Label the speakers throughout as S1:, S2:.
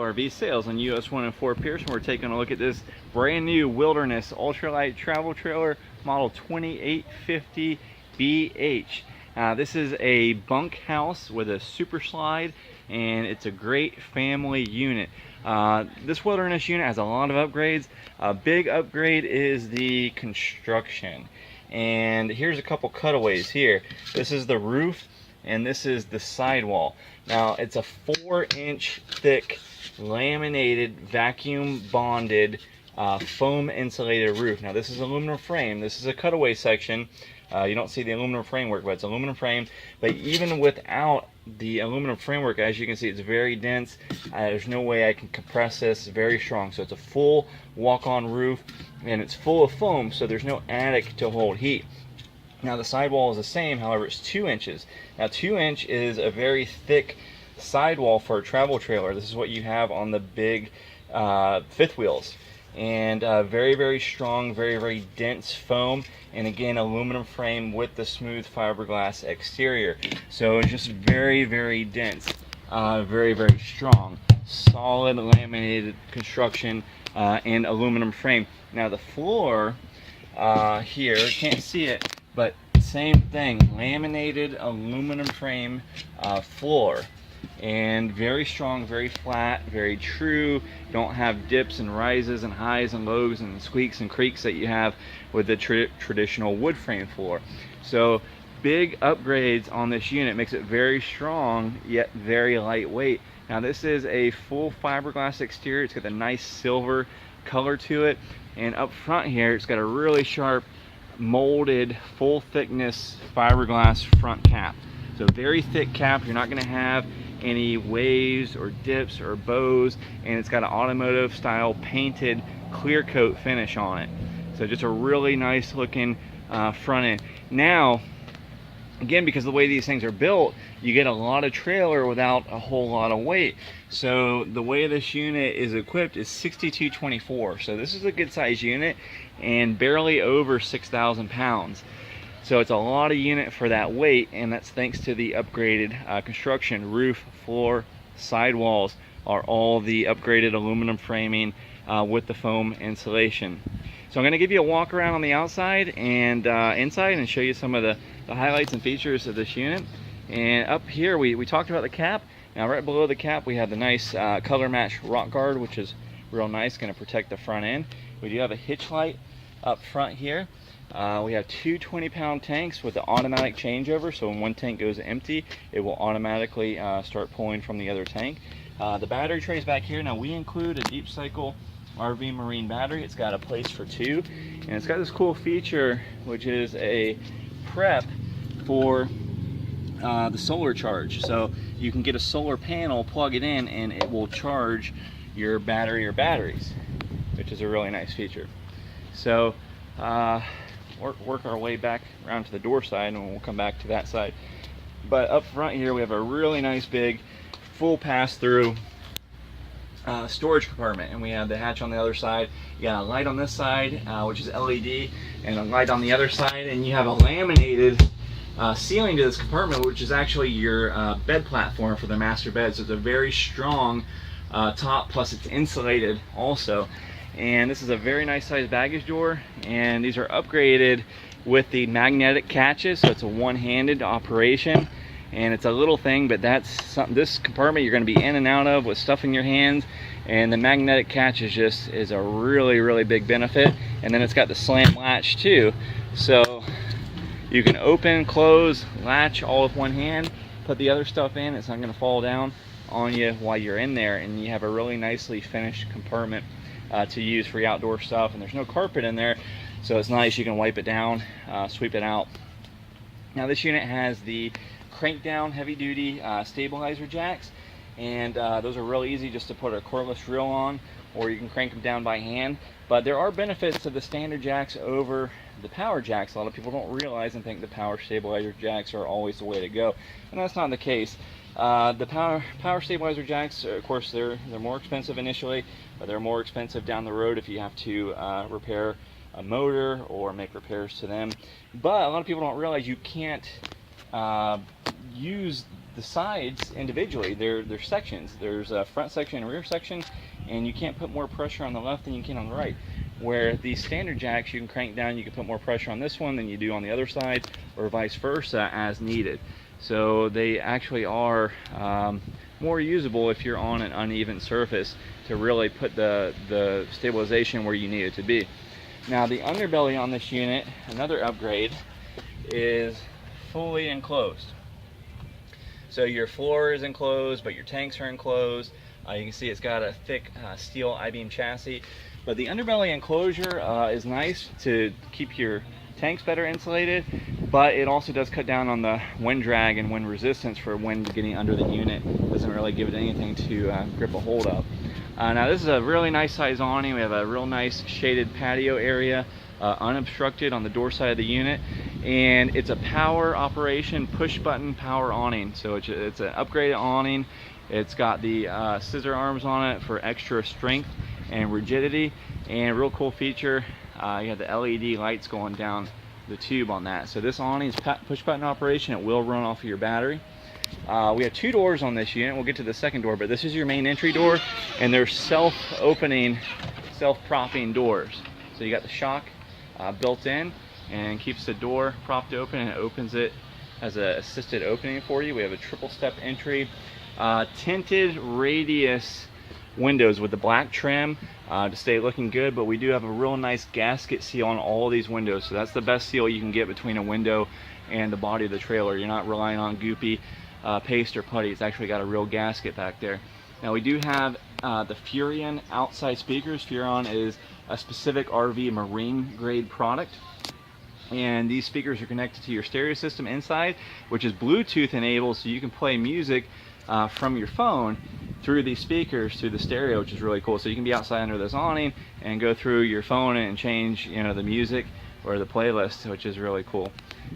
S1: RV sales on US 1 and 4 Pearson. We're taking a look at this brand new Wilderness ultralight travel trailer, model 2850 BH. This is a bunkhouse with a super slide, and it's a great family unit. This Wilderness unit has a lot of upgrades. A big upgrade is the construction. And here's a couple cutaways here. This is the roof, and this is the sidewall. Now, it's a 4-inch thick laminated vacuum bonded foam insulated roof. Now, this is aluminum frame. This is a cutaway section. You don't see the aluminum framework, but it's aluminum frame. But even without the aluminum framework, as you can see, it's very dense. There's no way I can compress this. It's very strong. So it's a full walk-on roof, and it's full of foam, so there's no attic to hold heat. Now, the sidewall is the same, however, it's 2 inches. Now, 2-inch is a very thick sidewall for a travel trailer. This is what you have on the big fifth wheels. And very, very strong, very, very dense foam, and again, aluminum frame with the smooth fiberglass exterior. So it's just very, very dense, very, very strong, solid laminated construction and aluminum frame. Now, the floor here, can't see it, but same thing, laminated aluminum frame floor, and very strong, very flat, very true. Don't have dips and rises and highs and lows and squeaks and creaks that you have with the traditional wood frame floor. So big upgrades on this unit, makes it very strong yet very lightweight. Now, this is a full fiberglass exterior. It's got a nice silver color to it, and up front here it's got a really sharp molded full thickness fiberglass front cap. So very thick cap. You're not going to have any waves or dips or bows, and it's got an automotive style painted clear coat finish on it. So just a really nice looking front end. Now, again, because of the way these things are built, you get a lot of trailer without a whole lot of weight. So the way this unit is equipped is 6224. So this is a good size unit and barely over 6,000 pounds. So it's a lot of unit for that weight, and that's thanks to the upgraded construction. Roof, floor, sidewalls are all the upgraded aluminum framing with the foam insulation. So I'm going to give you a walk around on the outside and inside and show you some of the highlights and features of this unit. And up here we talked about the cap. Now, right below the cap we have the nice color match rock guard, which is real nice, going to protect the front end. We do have a hitch light up front here. We have two 20-pound tanks with the automatic changeover, so when one tank goes empty, it will automatically start pulling from the other tank. The battery tray is back here. Now, we include a deep cycle RV marine battery. It's got a place for 2, and it's got this cool feature, which is a prep for the solar charge. So you can get a solar panel, plug it in, and it will charge your battery or batteries, which is a really nice feature. So work our way back around to the door side, and we'll come back to that side. But up front here we have a really nice big full pass-through storage compartment, and we have the hatch on the other side. You got a light on this side, which is LED, and a light on the other side, and you have a laminated ceiling to this compartment, which is actually your bed platform for the master bed. So it's a very strong top, plus it's insulated also. And this is a very nice sized baggage door, and these are upgraded with the magnetic catches, so it's a one-handed operation, and it's a little thing, but that's something, this compartment you're going to be in and out of with stuff in your hands, and the magnetic catch is a really, really big benefit. And then it's got the slam latch too, so you can open, close, latch all with one hand, put the other stuff in. It's not going to fall down on you while you're in there, and you have a really nicely finished compartment to use for your outdoor stuff. And there's no carpet in there, so it's nice. You can wipe it down, sweep it out. Now, this unit has the crank down heavy duty stabilizer jacks, and those are really easy just to put a cordless reel on, or you can crank them down by hand. But there are benefits to the standard jacks over the power jacks. A lot of people don't realize and think the power stabilizer jacks are always the way to go, and that's not the case. The power stabilizer jacks, of course, they're more expensive initially, but they're more expensive down the road if you have to repair a motor or make repairs to them. But a lot of people don't realize you can't use the sides individually, they're sections. There's a front section and rear section, and you can't put more pressure on the left than you can on the right. Where these standard jacks, you can crank down, you can put more pressure on this one than you do on the other side, or vice versa as needed. So they actually are more usable if you're on an uneven surface to really put the stabilization where you need it to be. Now the underbelly on this unit, another upgrade, is fully enclosed. So your floor is enclosed, but your tanks are enclosed. You can see it's got a thick steel I-beam chassis. But the underbelly enclosure is nice to keep your tanks better insulated, but it also does cut down on the wind drag and wind resistance for wind getting under the unit. Doesn't really give it anything to grip a hold of. Now this is a really nice size awning. We have a real nice shaded patio area, unobstructed on the door side of the unit, and it's a power operation, push button power awning. So it's an upgraded awning. It's got the scissor arms on it for extra strength and rigidity, and a real cool feature, you have the LED lights going down the tube on that. So this awning is push button operation. It will run off of your battery. We have 2 doors on this unit. We'll get to the second door, but this is your main entry door, and they're self-opening, self-propping doors. So you got the shock built in and keeps the door propped open, and it opens it as an assisted opening for you. We have a triple step entry, tinted radius windows with the black trim to stay looking good, but we do have a real nice gasket seal on all these windows. So that's the best seal you can get between a window and the body of the trailer. You're not relying on goopy paste or putty. It's actually got a real gasket back there. Now we do have the Furrion outside speakers. Furrion is a specific RV marine grade product, and these speakers are connected to your stereo system inside, which is Bluetooth enabled, so you can play music from your phone through these speakers through the stereo, which is really cool. So you can be outside under this awning and go through your phone and change, you know, the music or the playlist, which is really cool.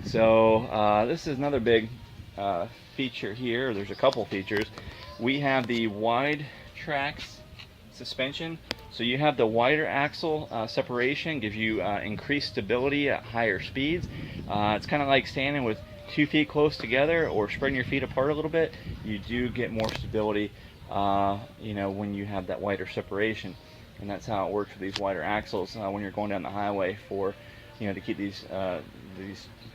S1: So this is another big feature here. There's a couple features. We have the wide tracks suspension. So you have the wider axle separation, gives you increased stability at higher speeds. It's kind of like standing with 2 feet close together or spreading your feet apart a little bit. You do get more stability, you know, when you have that wider separation, and that's how it works with these wider axles when you're going down the highway for, you know, to keep these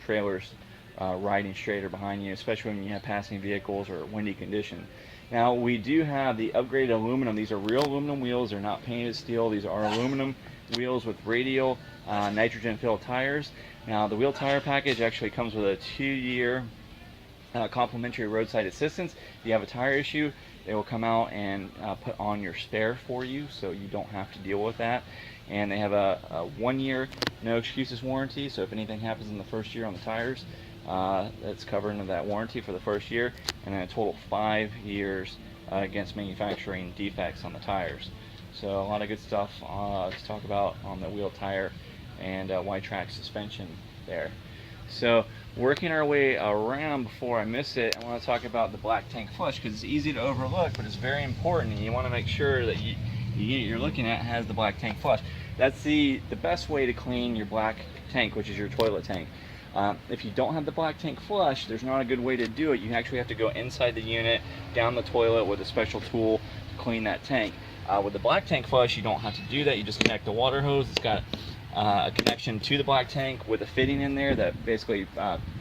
S1: trailers riding straighter behind you, especially when you have passing vehicles or windy conditions. Now we do have the upgraded aluminum. These are real aluminum wheels. They're not painted steel. These are aluminum wheels with radial nitrogen filled tires. Now the wheel tire package actually comes with a 2-year complimentary roadside assistance. If you have a tire issue, they will come out and put on your spare for you, so you don't have to deal with that. And they have a 1-year no excuses warranty, so if anything happens in the first year on the tires, that's covered under that warranty for the first year, and then a total 5 years against manufacturing defects on the tires. So a lot of good stuff to talk about on the wheel tire and wide track suspension there. So working our way around before I miss it, I want to talk about the black tank flush, because it's easy to overlook, but it's very important, and you want to make sure that you're looking at has the black tank flush. That's the best way to clean your black tank, which is your toilet tank. If you don't have the black tank flush, there's not a good way to do it. You actually have to go inside the unit, down the toilet with a special tool to clean that tank. With the black tank flush, you don't have to do that. You just connect the water hose. It's got a connection to the black tank with a fitting in there that basically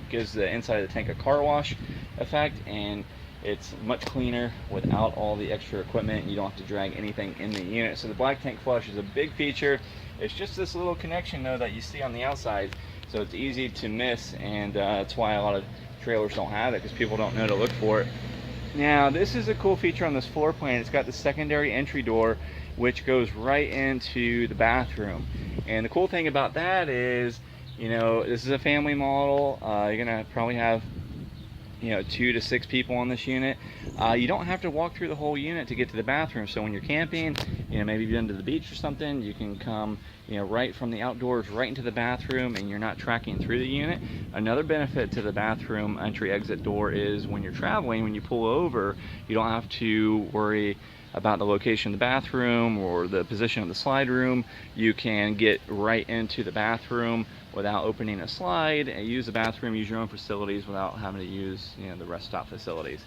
S1: gives the inside of the tank a car wash effect, and it's much cleaner without all the extra equipment. You don't have to drag anything in the unit. So the black tank flush is a big feature. It's just this little connection though that you see on the outside, so it's easy to miss, and that's why a lot of trailers don't have it, because people don't know to look for it. Now this is a cool feature on this floor plan. It's got the secondary entry door, which goes right into the bathroom. And the cool thing about that is, you know, this is a family model. You're gonna probably have, you know, 2 to 6 people on this unit. You don't have to walk through the whole unit to get to the bathroom. So when you're camping, you know, maybe you've been to the beach or something, you can come, you know, right from the outdoors right into the bathroom, and you're not tracking through the unit. Another benefit to the bathroom entry exit door is when you're traveling, when you pull over, you don't have to worry about the location of the bathroom or the position of the slide room, you can get right into the bathroom without opening a slide and use the bathroom, use your own facilities without having to use, you know, the rest stop facilities.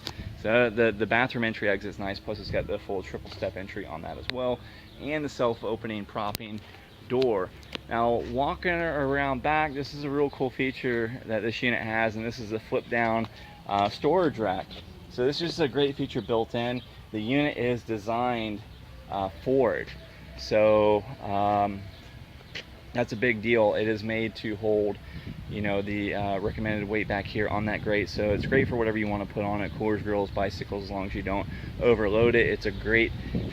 S1: So the bathroom entry exit is nice, plus it's got the full triple step entry on that as well, and the self-opening propping door. Now walking around back, this is a real cool feature that this unit has, and this is a flip down storage rack. So this is just a great feature built in. The unit is designed for it, so that's a big deal. It is made to hold, you know, the recommended weight back here on that grate, so it's great for whatever you want to put on it, coolers, grills, bicycles, as long as you don't overload it. It's a great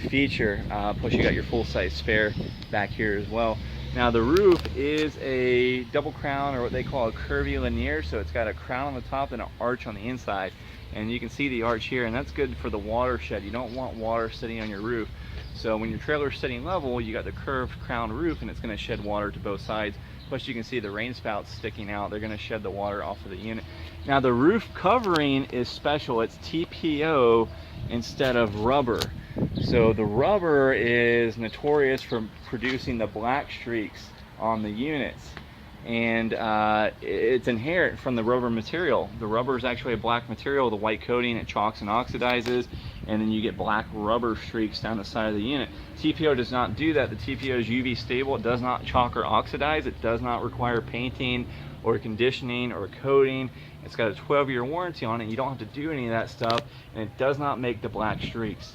S1: feature. Plus you got your full-size spare back here as well. Now the roof is a double crown, or what they call a curvilinear, so it's got a crown on the top and an arch on the inside, and you can see the arch here, and that's good for the watershed. You don't want water sitting on your roof, so when your trailer is sitting level, you got the curved crown roof, and it's going to shed water to both sides. Plus you can see the rain spouts sticking out. They're going to shed the water off of the unit. Now the roof covering is special. It's TPO instead of rubber. So the rubber is notorious for producing the black streaks on the units, and it's inherent from the rubber material. The rubber is actually a black material with a white coating. It chalks and oxidizes, and then you get black rubber streaks down the side of the unit. TPO does not do that. The TPO is UV stable. It does not chalk or oxidize. It does not require painting or conditioning or coating. It's got a 12-year warranty on it. You don't have to do any of that stuff, and it does not make the black streaks.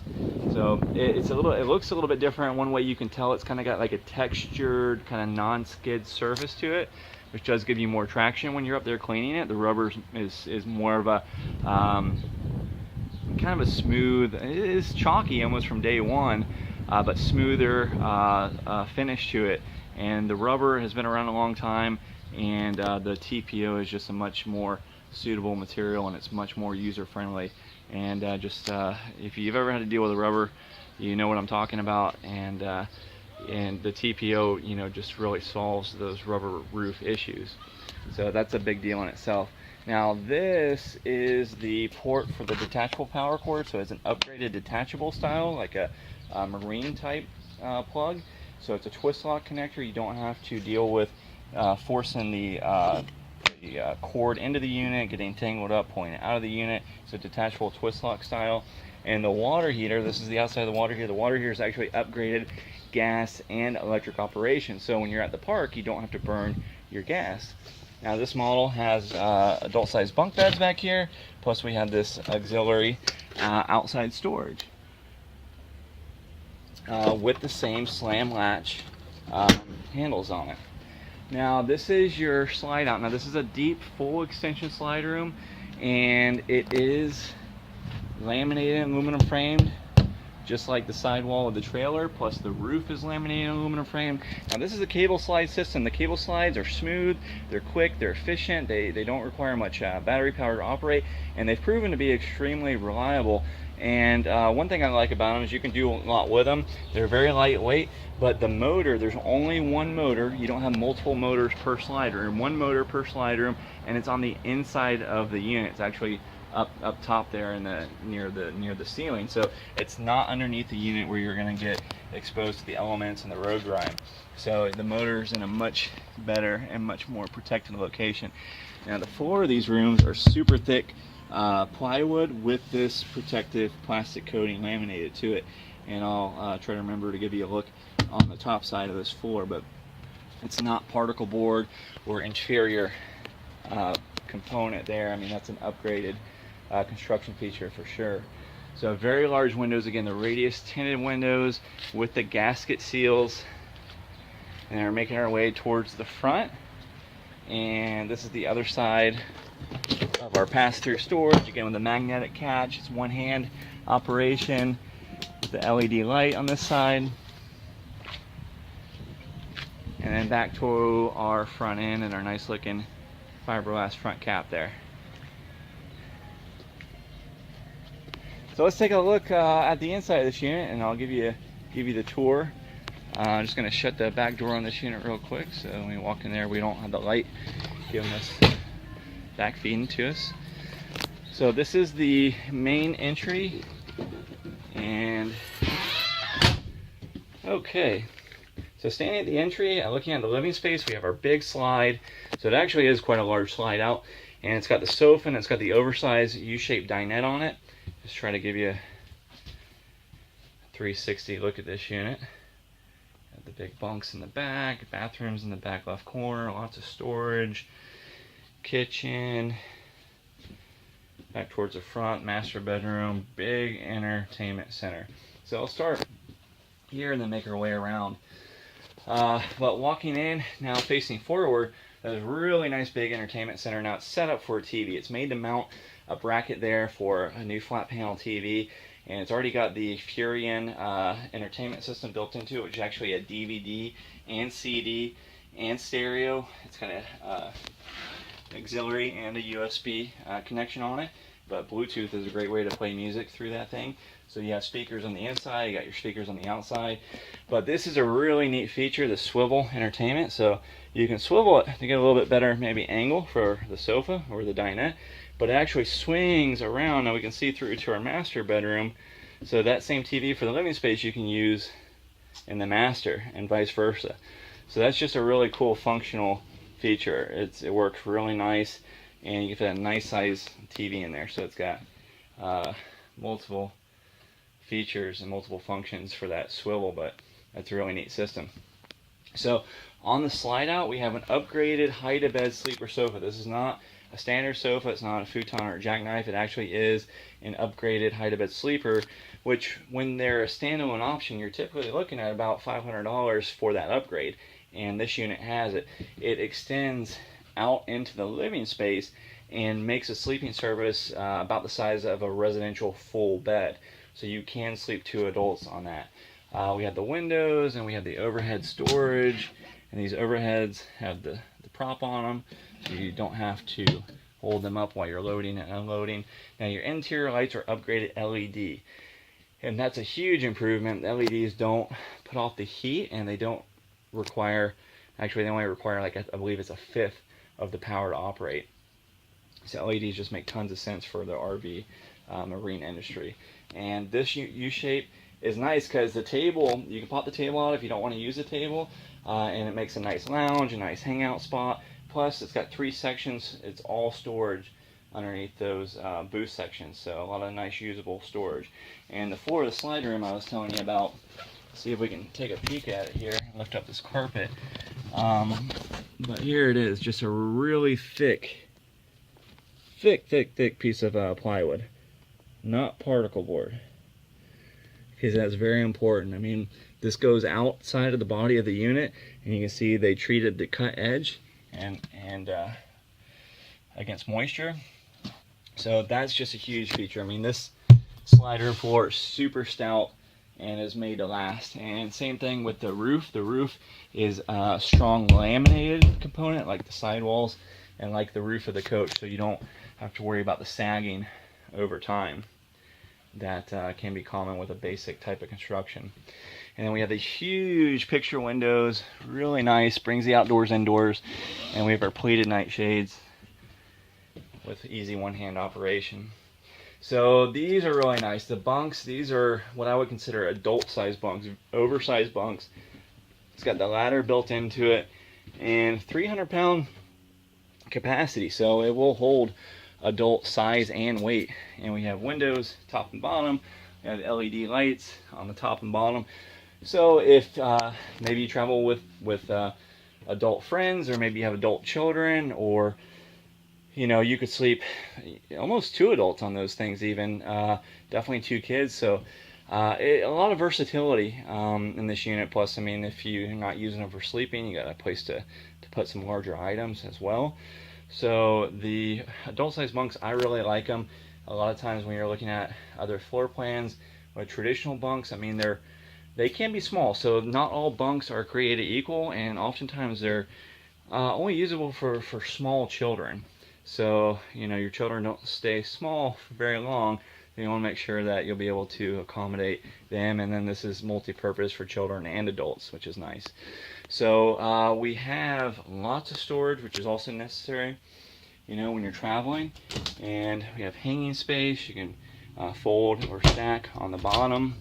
S1: So it looks a little bit different. One way you can tell, it's kind of got like a textured kind of non-skid surface to it, which does give you more traction when you're up there cleaning it. The rubber is more of a kind of a smooth, it is chalky almost from day one, but smoother finish to it. And the rubber has been around a long time, and the TPO is just a much more suitable material, and it's much more user friendly. And if you've ever had to deal with a rubber, you know what I'm talking about. And the TPO, you know, just really solves those rubber roof issues. So that's a big deal in itself. Now this is the port for the detachable power cord, so it's an upgraded detachable style, like a marine type plug. So it's a twist lock connector. You don't have to deal with forcing the cord into the unit, getting tangled up, pulling it out of the unit. It's a detachable twist lock style. And the water heater, this is the outside of the water heater. The water heater is actually upgraded gas and electric operation, so when you're at the park, you don't have to burn your gas. Now this model has adult sized bunk beds back here, plus we have this auxiliary outside storage with the same slam latch handles on it. Now this is your slide out. Now this is a deep full extension slide room, and it is laminated aluminum framed, just like the sidewall of the trailer, plus the roof is laminated aluminum frame. Now this is a cable slide system. The cable slides are smooth, they're quick, they're efficient, they don't require much battery power to operate, and they've proven to be extremely reliable. And one thing I like about them is you can do a lot with them. They're very lightweight, but the motor, there's only one motor. You don't have multiple motors per slide room, one motor per slide room, and it's on the inside of the unit. It's actually up top there in the near the ceiling, so it's not underneath the unit where you're going to get exposed to the elements and the road grime. So the motor's in a much better and much more protected location. Now the floor of these rooms are super thick plywood with this protective plastic coating laminated to it, and I'll try to remember to give you a look on the top side of this floor, but it's not particle board or inferior component there. I mean, that's an upgraded construction feature for sure. So very large windows, again the radius tinted windows with the gasket seals, and we're making our way towards the front, and this is the other side of our pass-through storage, again with the magnetic catch. It's one hand operation with the LED light on this side, and then back to our front end and our nice looking fiberglass front cap there. So let's take a look at the inside of this unit, and I'll give you the tour. I'm just going to shut the back door on this unit real quick, so when we walk in there we don't have the light giving us back feeding to us. So this is the main entry, and Okay, so standing at the entry, looking at the living space, we have our big slide. So it actually is quite a large slide out, and it's got the sofa and it's got the oversized U-shaped dinette on it. Just try to give you a 360 look at this unit. Got the big bunks in the back, bathrooms in the back left corner, lots of storage, kitchen, back towards the front, master bedroom, big entertainment center. So I'll start here and then make our way around. But walking in, now facing forward, there's a really nice big entertainment center. Now it's set up for a TV. It's made to mount a bracket there for a new flat panel TV, and it's already got the Furion entertainment system built into it, which is actually a DVD and CD and stereo. It's got an auxiliary and a USB connection on it, but Bluetooth is a great way to play music through that thing. So you have speakers on the inside, you got your speakers on the outside. But this is a really neat feature, the swivel entertainment. So you can swivel it to get a little bit better maybe angle for the sofa or the dinette, but it actually swings around. Now we can see through to our master bedroom. So that same TV for the living space you can use in the master and vice versa. So that's just a really cool functional feature. It works really nice, and you can fit a nice size TV in there. So it's got multiple features and multiple functions for that swivel, but that's a really neat system. So on the slide out, we have an upgraded hide-to-bed sleeper sofa. This is not a standard sofa, it's not a futon or a jackknife. It actually is an upgraded hide-to-bed sleeper, which when they're a standalone option, you're typically looking at about $500 for that upgrade, and this unit has it. It extends out into the living space and makes a sleeping service about the size of a residential full bed. So you can sleep 2 adults on that. We have the windows and we have the overhead storage, and these overheads have the prop on them, so you don't have to hold them up while you're loading and unloading. Now your interior lights are upgraded LED, and that's a huge improvement. The LEDs don't put off the heat, and they don't require, actually they only require like, I believe it's a fifth of the power to operate. So LEDs just make tons of sense for the RV marine industry. And this U-shape is nice because the table, you can pop the table out if you don't want to use the table, and it makes a nice lounge, a nice hangout spot. Plus it's got 3 sections. It's all storage underneath those booth sections, so a lot of nice usable storage. And the floor of the slide room I was telling you about, see if we can take a peek at it here, lift up this carpet. But here it is, just a really thick piece of plywood, not particle board, because that's very important. I mean, this goes outside of the body of the unit, and you can see they treated the cut edge and against moisture. So that's just a huge feature. I mean, this slider floor is super stout and is made to last. And same thing with the roof. The roof is a strong laminated component, like the sidewalls and like the roof of the coach, so you don't have to worry about the sagging over time. That can be common with a basic type of construction. And then we have these huge picture windows, really nice, brings the outdoors indoors. And we have our pleated nightshades with easy one-hand operation. So these are really nice. The bunks, these are what I would consider adult-sized bunks, oversized bunks. It's got the ladder built into it, and 300-pound capacity, so it will hold adult size and weight. And we have windows top and bottom. We have LED lights on the top and bottom. So if maybe you travel with adult friends, or maybe you have adult children, or you know, you could sleep almost 2 adults on those things, even definitely 2 kids. So a lot of versatility in this unit. Plus, I mean, if you're not using them for sleeping, you got a place to put some larger items as well. So the adult size bunks, I really like them. A lot of times when you're looking at other floor plans with traditional bunks, I mean, they can be small. So not all bunks are created equal, and oftentimes they're only usable for small children. So, you know, your children don't stay small for very long. You want to make sure that you'll be able to accommodate them. And then this is multi-purpose for children and adults, which is nice. So we have lots of storage, which is also necessary, you know, when you're traveling. And we have hanging space. You can fold or stack on the bottom.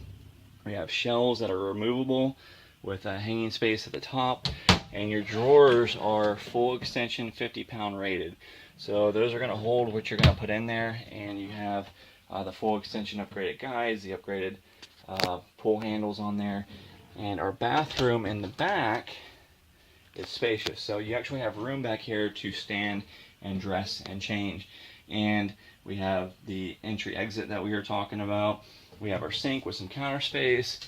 S1: We have shelves that are removable with a hanging space at the top, and your drawers are full extension 50-pound rated. So those are going to hold what you're going to put in there, and you have the full extension upgraded guides, the upgraded pull handles on there. And our bathroom in the back is spacious, so you actually have room back here to stand and dress and change. And we have the entry exit that we were talking about. We have our sink with some counter space.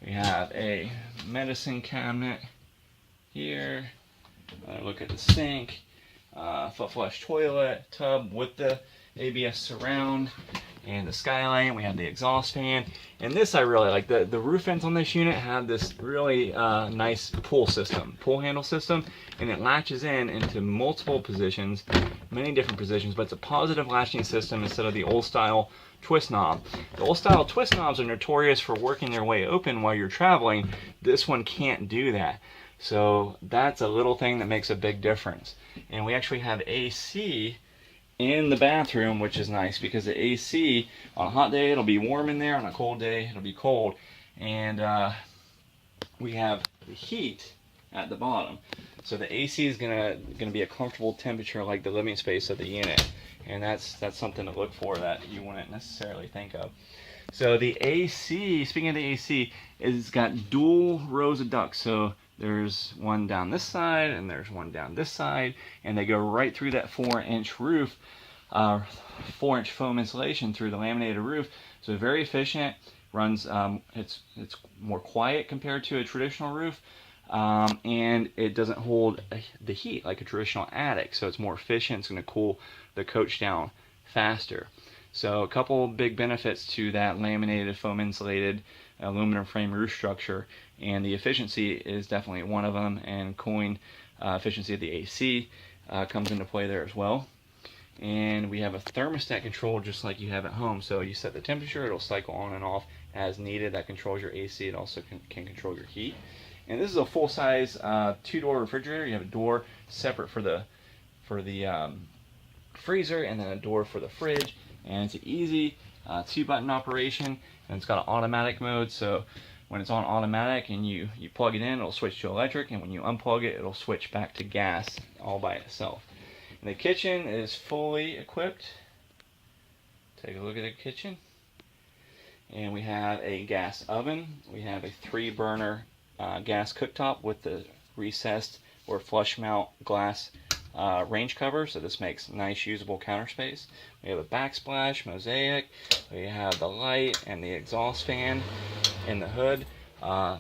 S1: We have a medicine cabinet here. Look at the sink, foot flush toilet, tub with the ABS surround, and the skylight. We have the exhaust fan, and this I really like. The roof vents on this unit have this really nice pull handle system, and it latches into multiple positions, many different positions, but it's a positive latching system instead of the old style twist knob. The old style twist knobs are notorious for working their way open while you're traveling. This one can't do that. So that's a little thing that makes a big difference. And we actually have AC in the bathroom, which is nice because the AC, on a hot day it'll be warm in there, on a cold day it'll be cold. And we have the heat at the bottom. So the AC is gonna be a comfortable temperature like the living space of the unit. And that's something to look for that you wouldn't necessarily think of. So the AC, speaking of the AC, it's got dual rows of ducts. So there's one down this side and there's one down this side, and they go right through that 4-inch roof, 4-inch foam insulation through the laminated roof. So very efficient. Runs, it's more quiet compared to a traditional roof, and it doesn't hold the heat like a traditional attic. So it's more efficient. It's going to cool the coach down faster. So a couple big benefits to that laminated foam insulated aluminum frame roof structure, and the efficiency is definitely one of them, and cooling efficiency of the AC comes into play there as well. And we have a thermostat control just like you have at home. So you set the temperature, it'll cycle on and off as needed. That controls your AC. It also can control your heat. And this is a full-size 2-door refrigerator. You have a door separate for the freezer, and then a door for the fridge. And it's an easy 2-button operation, and it's got an automatic mode. So when it's on automatic and you plug it in, it'll switch to electric, and when you unplug it, it'll switch back to gas all by itself. And the kitchen is fully equipped. Take a look at the kitchen. And we have a gas oven. We have a 3-burner gas cooktop with the recessed or flush mount glass range cover, so this makes nice usable counter space. We have a backsplash mosaic. We have the light and the exhaust fan in the hood.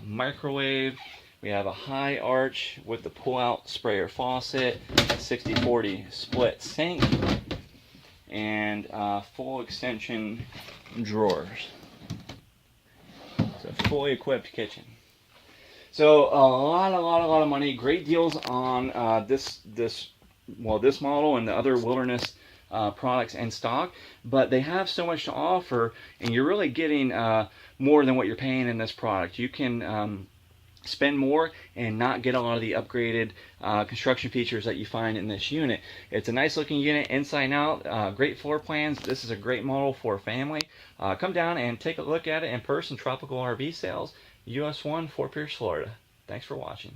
S1: Microwave. We have a high arch with the pull-out sprayer faucet, 60/40 split sink, and full extension drawers. So fully equipped kitchen. So a lot of money. Great deals on this model and the other Wilderness products in stock, but they have so much to offer, and you're really getting more than what you're paying in this product. You can spend more and not get a lot of the upgraded construction features that you find in this unit. It's a nice looking unit inside and out, great floor plans. This is a great model for a family. Come down and take a look at it in person. Tropical RV Sales, US 1, Fort Pierce, Florida. Thanks for watching.